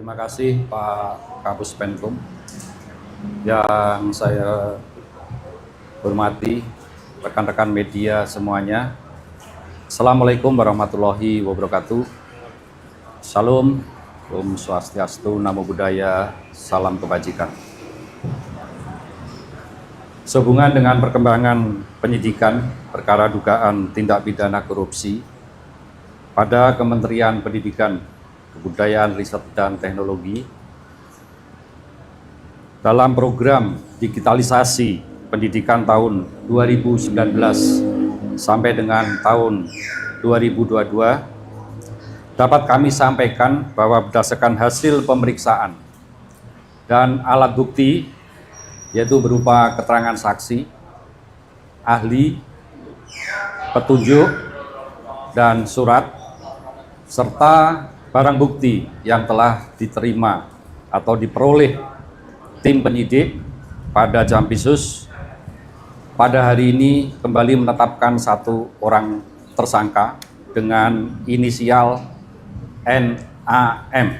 Terima kasih Pak Kapus Penkum yang saya hormati, rekan-rekan media semuanya. Assalamualaikum warahmatullahi wabarakatuh. Salam, Om Swastiastu, Namo Buddhaya, salam kebajikan. Sehubungan dengan perkembangan penyidikan perkara dugaan tindak pidana korupsi pada Kementerian Pendidikan, Kebudayaan, Riset, dan Teknologi dalam program digitalisasi pendidikan tahun 2019 sampai dengan tahun 2022, dapat kami sampaikan bahwa berdasarkan hasil pemeriksaan dan alat bukti, yaitu berupa keterangan saksi, ahli, petunjuk, dan surat, serta barang bukti yang telah diterima atau diperoleh tim penyidik pada Jampisus, pada hari ini kembali menetapkan satu orang tersangka dengan inisial NAM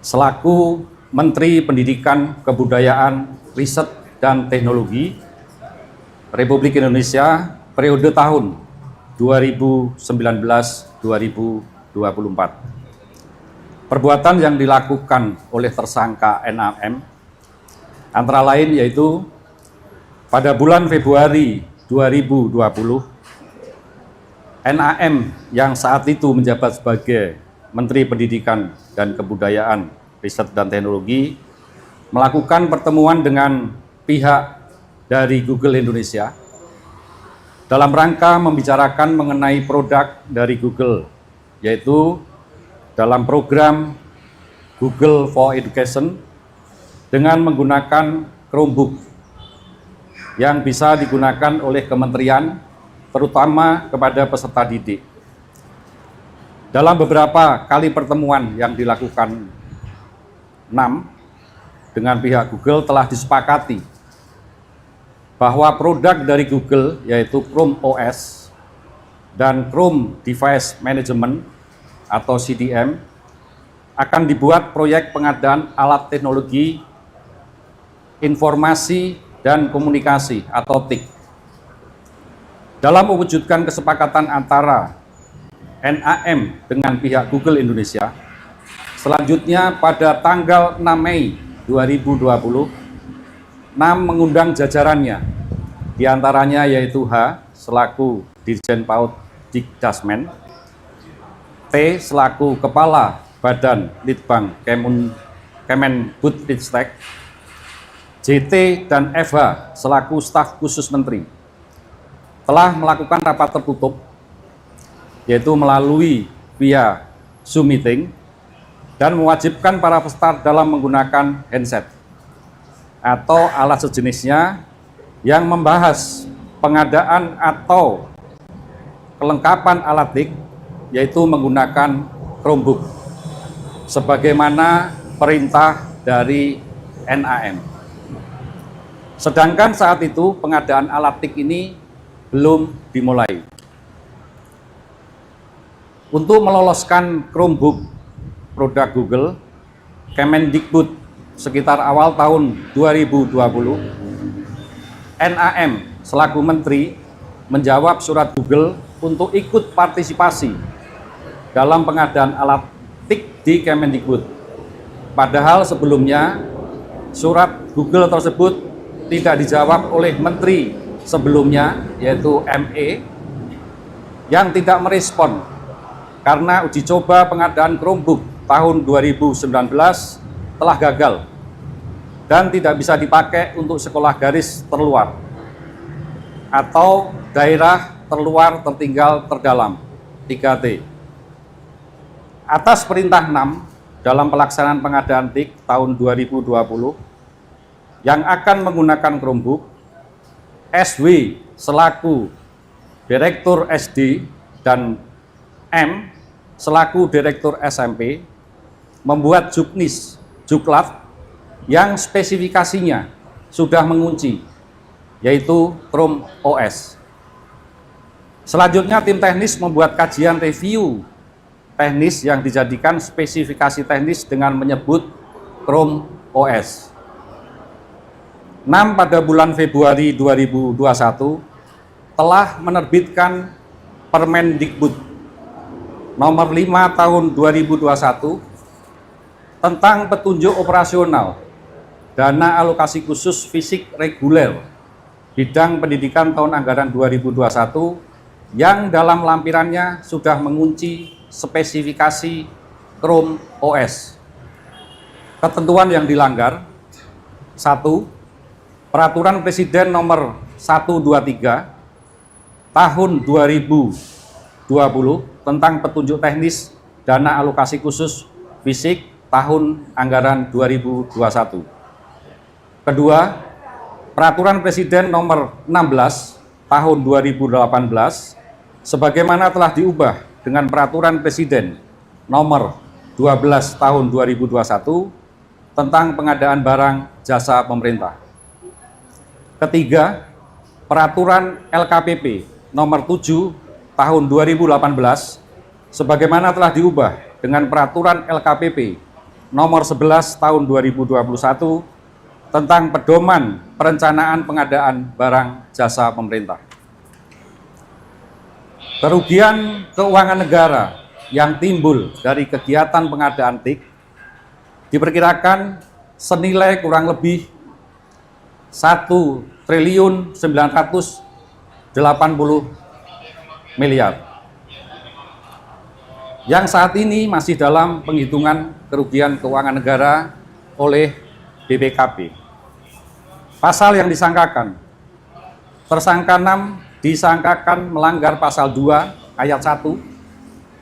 selaku Menteri Pendidikan, Kebudayaan, Riset, dan Teknologi Republik Indonesia periode tahun 2019-2024. Perbuatan yang dilakukan oleh tersangka NAM antara lain yaitu pada bulan Februari 2020, NAM yang saat itu menjabat sebagai Menteri Pendidikan dan Kebudayaan, Riset, dan Teknologi melakukan pertemuan dengan pihak dari Google Indonesia dalam rangka membicarakan mengenai produk dari Google, yaitu dalam program Google for Education dengan menggunakan Chromebook yang bisa digunakan oleh kementerian, terutama kepada peserta didik. Dalam beberapa kali pertemuan yang dilakukan NAM dengan pihak Google telah disepakati bahwa produk dari Google yaitu Chrome OS dan Chrome Device Management atau CDM akan dibuat proyek pengadaan alat teknologi informasi dan komunikasi atau TIK. Dalam mewujudkan kesepakatan antara NAM dengan pihak Google Indonesia, selanjutnya pada tanggal 6 Mei 2020, NAM mengundang jajarannya, diantaranya yaitu H selaku Dirjen PAUD Dikdasmen, T selaku Kepala Badan Litbang Kemendikbudristek, JT dan FH selaku staf khusus menteri telah melakukan rapat tertutup, yaitu melalui via Zoom meeting, dan mewajibkan para peserta dalam menggunakan handset atau alat sejenisnya yang membahas pengadaan atau kelengkapan alat TIK, yaitu menggunakan Chromebook sebagaimana perintah dari NAM. Sedangkan saat itu pengadaan alat TIK ini belum dimulai. Untuk meloloskan Chromebook produk Google, Kemendikbud sekitar awal tahun 2020, NAM selaku menteri menjawab surat Google untuk ikut partisipasi dalam pengadaan alat TIK di Kemendikbud. Padahal sebelumnya surat Google tersebut tidak dijawab oleh menteri sebelumnya, yaitu ME, yang tidak merespon karena uji coba pengadaan Chromebook tahun 2019 telah gagal dan tidak bisa dipakai untuk sekolah garis terluar atau daerah terluar tertinggal terdalam 3T. Atas perintah NAM dalam pelaksanaan pengadaan TIK tahun 2020 yang akan menggunakan Chromebook, SW selaku Direktur SD dan M selaku Direktur SMP membuat Juklat yang spesifikasinya sudah mengunci, yaitu Chrome OS. Selanjutnya tim teknis membuat kajian review teknis yang dijadikan spesifikasi teknis dengan menyebut Chrome OS. 6 pada bulan Februari 2021 telah menerbitkan Permendikbud nomor 5 tahun 2021 tentang petunjuk operasional dana alokasi khusus fisik reguler bidang pendidikan tahun anggaran 2021 yang dalam lampirannya sudah mengunci spesifikasi Chrome OS. Ketentuan yang dilanggar: 1. Peraturan Presiden nomor 123 tahun 2020 tentang petunjuk teknis dana alokasi khusus fisik tahun anggaran 2021. Kedua, Peraturan Presiden nomor 16 tahun 2018 sebagaimana telah diubah dengan Peraturan Presiden nomor 12 tahun 2021 tentang pengadaan barang jasa pemerintah. Ketiga, Peraturan LKPP nomor 7 tahun 2018 sebagaimana telah diubah dengan Peraturan LKPP nomor 11 tahun 2021 tentang pedoman perencanaan pengadaan barang jasa pemerintah. Kerugian keuangan negara yang timbul dari kegiatan pengadaan TIK diperkirakan senilai kurang lebih 1.980 miliar yang saat ini masih dalam penghitungan kerugian keuangan negara oleh BPKP. Pasal yang disangkakan: tersangka 6 disangkakan melanggar pasal 2 ayat 1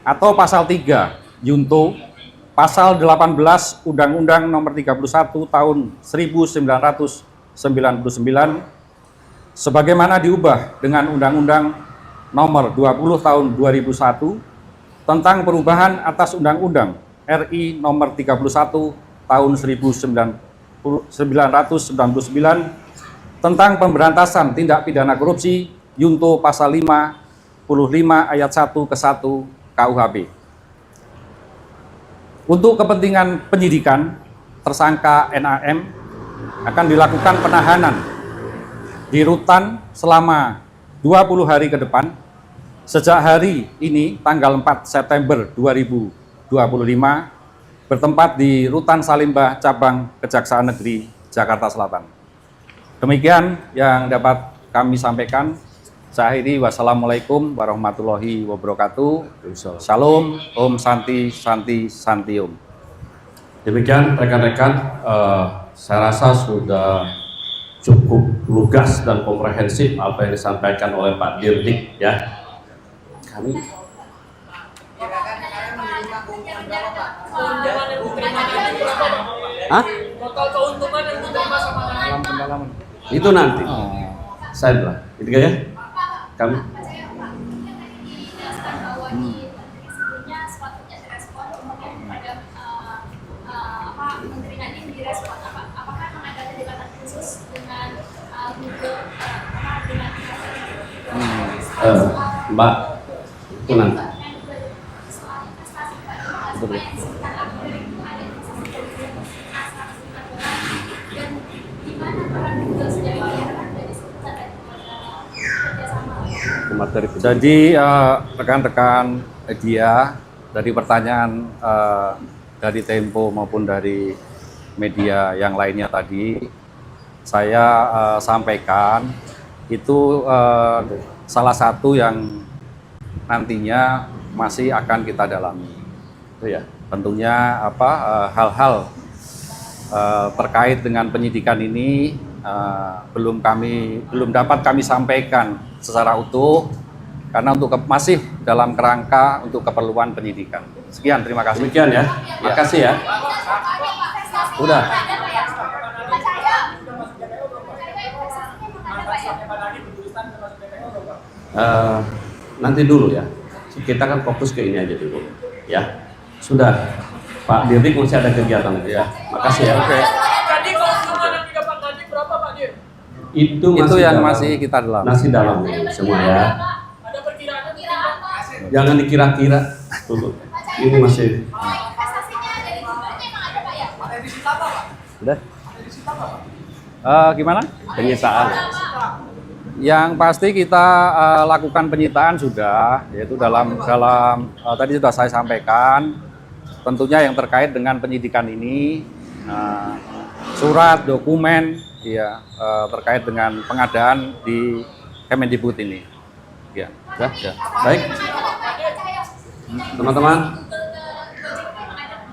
atau pasal 3 Yunto pasal 18 Undang-Undang nomor 31 tahun 1999 sebagaimana diubah dengan Undang-Undang nomor 20 tahun 2001 tentang perubahan atas Undang-Undang RI nomor 31 tahun 1999 tentang pemberantasan tindak pidana korupsi Yunto pasal 55 ayat 1 ke 1 KUHP. Untuk kepentingan penyidikan, tersangka NAM akan dilakukan penahanan di rutan selama 20 hari ke depan sejak hari ini tanggal 4 September 2025 bertempat di Rutan Salimba Cabang Kejaksaan Negeri Jakarta Selatan. Demikian yang dapat kami sampaikan. Saya akhiri, wassalamualaikum warahmatullahi wabarakatuh. Shalom, Om Santi, Santi, Santi Om. Demikian rekan-rekan, saya rasa sudah cukup lugas dan komprehensif apa yang disampaikan oleh Pak Dirdik ya. Kami total keuntungan yang diterima sama pendalaman itu nanti saya bilang itu ya kami Mbak itu nanti Jadi rekan-rekan media, dari pertanyaan dari Tempo maupun dari media yang lainnya tadi, saya sampaikan itu salah satu yang nantinya masih akan kita dalami. ya. Tentunya hal-hal terkait dengan penyidikan ini belum dapat kami sampaikan secara utuh karena masih dalam kerangka untuk keperluan penyidikan. Sekian, terima kasih. Demikian ya. Makasih ya. Udah. Nanti dulu ya. Kita kan fokus ke ini aja dulu. Ya. Sudah. Pak Dirdik masih ada kegiatan lagi ya. Makasih ya. Oke. Jadi keuntungan yang didapat tadi berapa Pak Dir? Itu yang dalam, masih kita dalam. Masih dalam semua ya. Ada perkiraan? Jangan dikira-kira dulu. Ini masih Udah, Gimana? penyitaan. Yang pasti kita lakukan penyitaan sudah, yaitu dalam tadi sudah saya sampaikan, tentunya yang terkait dengan penyidikan ini, surat, dokumen, ya terkait dengan pengadaan di Kemendikbud ini. Ya, ya. Baik, teman-teman.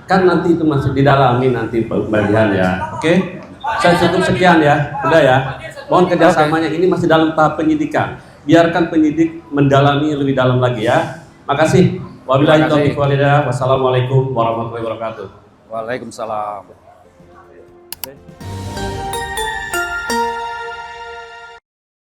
Kan nanti itu masih didalami nanti pembagian ya. Oke, saya cukup sekian ya. Udah ya. Mohon kerjasamanya, ini masih dalam tahap penyidikan. Biarkan penyidik mendalami lebih dalam lagi ya. Makasih. Wabillahi taufiq wal hidayah. Wassalamualaikum warahmatullahi wabarakatuh. Waalaikumsalam.